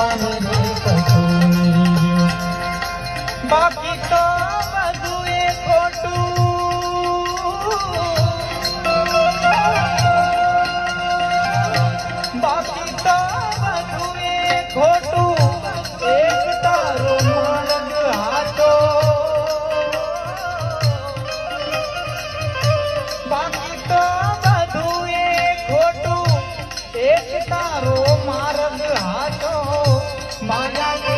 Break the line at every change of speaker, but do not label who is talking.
પણ રે કશું નહીં. બાકી તો બધું એ ખોટું, બાકી તો બધું એ ખોટું, એક તારો માર્ગ હાચો. બાકી તો બધું એ ખોટું, એક તારો માર્ગ હાચો. માયા કે